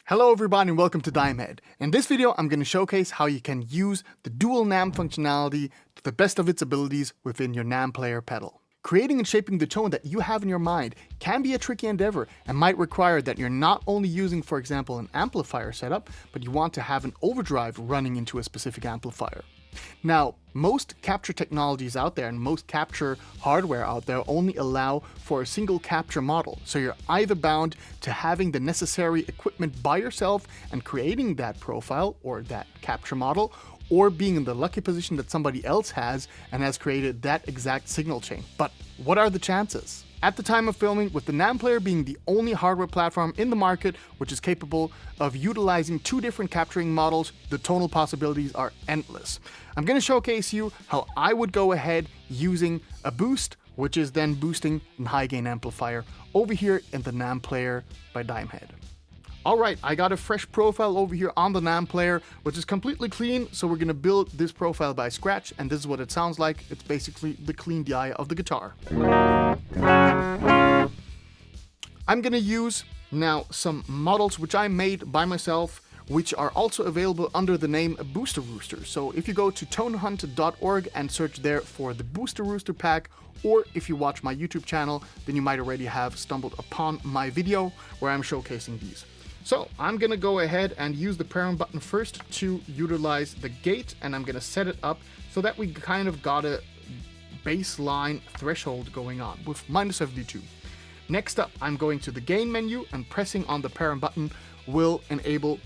Hello everybody and welcome to Dimehead. In this video I'm going to showcase how you can use the dual NAM functionality to the best of its abilities within your NAM player pedal. Creating and shaping the tone that you have in your mind can be a tricky endeavor and might require that you're not only using, for example, an amplifier setup, but you want to have an overdrive running into a specific amplifier. Now, most capture technologies out there and most capture hardware out there only allow for a single capture model. So you're either bound to having the necessary equipment by yourself and creating that profile or that capture model, or being in the lucky position that somebody else has and has created that exact signal chain. But what are the chances? At the time of filming, with the NAM player being the only hardware platform in the market which is capable of utilizing two different capturing models, the tonal possibilities are endless. I'm going to showcase you how I would go ahead using a boost, which is then boosting a high gain amplifier over here in the NAM player by Dimehead. Alright, I got a fresh profile over here on the NAM player, which is completely clean, so we're going to build this profile by scratch, and this is what it sounds like. It's basically the clean DI of the guitar. I'm going to use now some models which I made by myself, which are also available under the name Booster Rooster. So if you go to tonehunt.org and search there for the Booster Rooster pack, or if you watch my YouTube channel, then you might already have stumbled upon my video where I'm showcasing these. So I'm going to go ahead and use the parent button first to utilize the gate, and I'm going to set it up so that we kind of got a baseline threshold going on with -72. Next up, I'm going to the gain menu, and pressing on the parent button will enable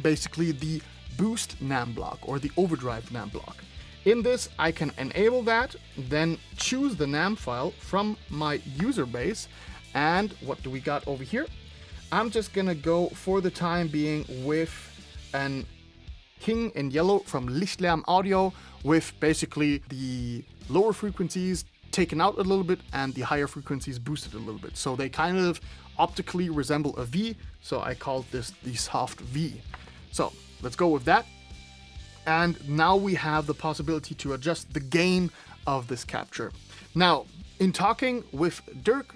basically the boost NAM block or the overdrive NAM block. In this, I can enable that, then choose the NAM file from my user base, and what do we got over here? I'm just gonna go for the time being with an King in yellow from Lichtlärm Audio, with basically the lower frequencies taken out a little bit and the higher frequencies boosted a little bit. So they kind of optically resemble a V, so I called this the soft V. So let's go with that. And now we have the possibility to adjust the gain of this capture. Now, in talking with Dirk,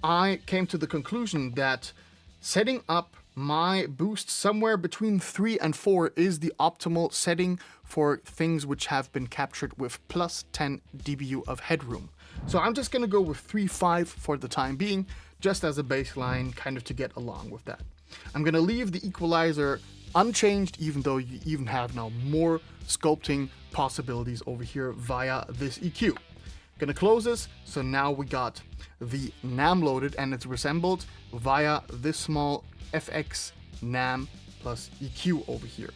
I came to the conclusion that setting up my boost somewhere between 3 and 4 is the optimal setting for things which have been captured with plus 10 dBu of headroom. So I'm just going to go with 3.5 for the time being, just as a baseline, kind of to get along with that. I'm going to leave the equalizer unchanged, even though you even have now more sculpting possibilities over here via this EQ. Gonna close this, so now we got the NAM loaded and it's resembled via this small FX NAM plus EQ over here.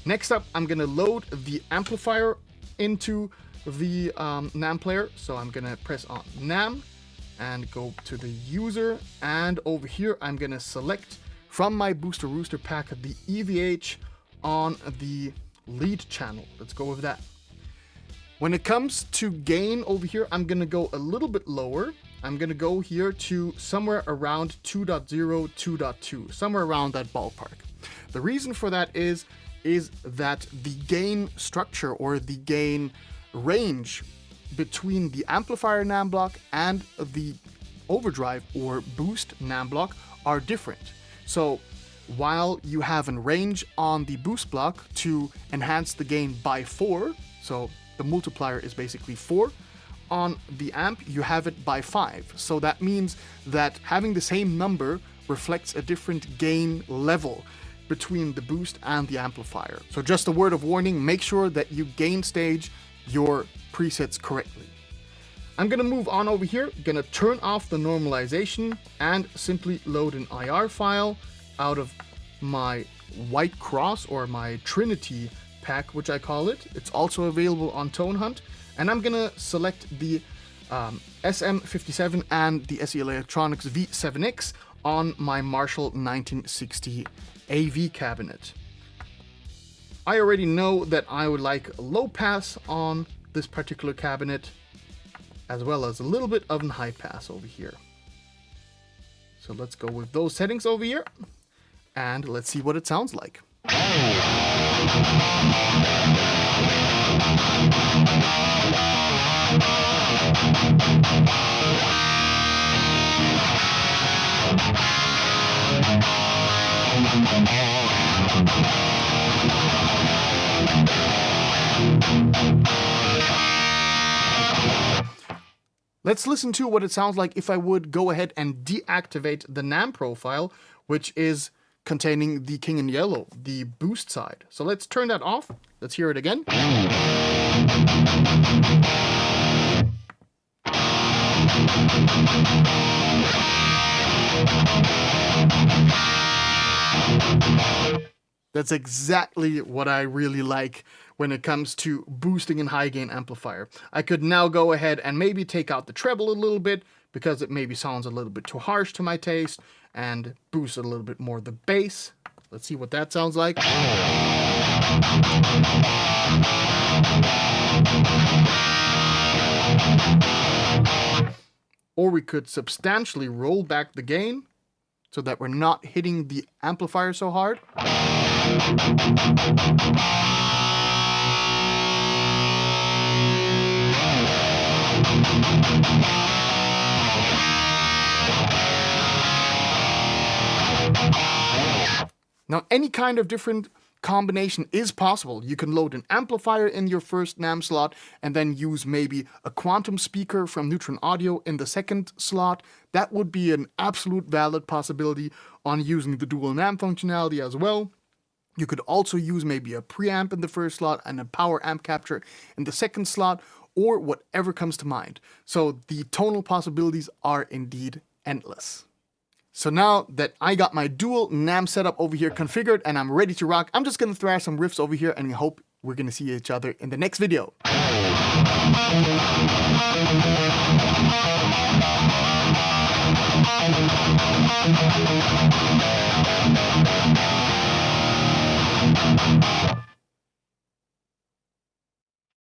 Next up, I'm gonna load the amplifier into the NAM player. So I'm gonna press on NAM and go to the user, and over here I'm gonna select from my Booster Rooster pack the EVH on the lead channel. Let's go with that. When it comes to gain over here, I'm gonna go a little bit lower. I'm gonna go here to somewhere around 2.0, 2.2, somewhere around that ballpark. The reason for that is that the gain structure or the gain range between the amplifier NAM block and the overdrive or boost NAM block are different. So while you have a range on the boost block to enhance the gain by 4, so the multiplier is basically 4. On the amp, you have it by 5. So that means that having the same number reflects a different gain level between the boost and the amplifier. So just a word of warning, make sure that you gain stage your presets correctly. I'm gonna move on over here, gonna turn off the normalization and simply load an IR file out of my White Cross or my Trinity pack, which I call it. It's also available on Tonehunt, and I'm gonna select the SM57 and the SE Electronics V7X on my Marshall 1960 AV cabinet. I already know that I would like a low pass on this particular cabinet, as well as a little bit of a high pass over here. So let's go with those settings over here, and let's see what it sounds like. Let's listen to what it sounds like if I would go ahead and deactivate the NAM profile, which is containing the King in Yellow, the boost side. So let's turn that off. Let's hear it again. That's exactly what I really like when it comes to boosting in high gain amplifier. I could now go ahead and maybe take out the treble a little bit because it maybe sounds a little bit too harsh to my taste, and boost a little bit more the bass. Let's see what that sounds like. Or we could substantially roll back the gain so that we're not hitting the amplifier so hard. Now, any kind of different combination is possible. You can load an amplifier in your first NAM slot and then use maybe a quantum speaker from Neutron Audio in the second slot. That would be an absolute valid possibility on using the dual NAM functionality as well. You could also use maybe a preamp in the first slot and a power amp capture in the second slot, or whatever comes to mind. So the tonal possibilities are indeed endless. So now that I got my dual NAM setup over here configured and I'm ready to rock, I'm just going to thrash some riffs over here and I hope we're going to see each other in the next video.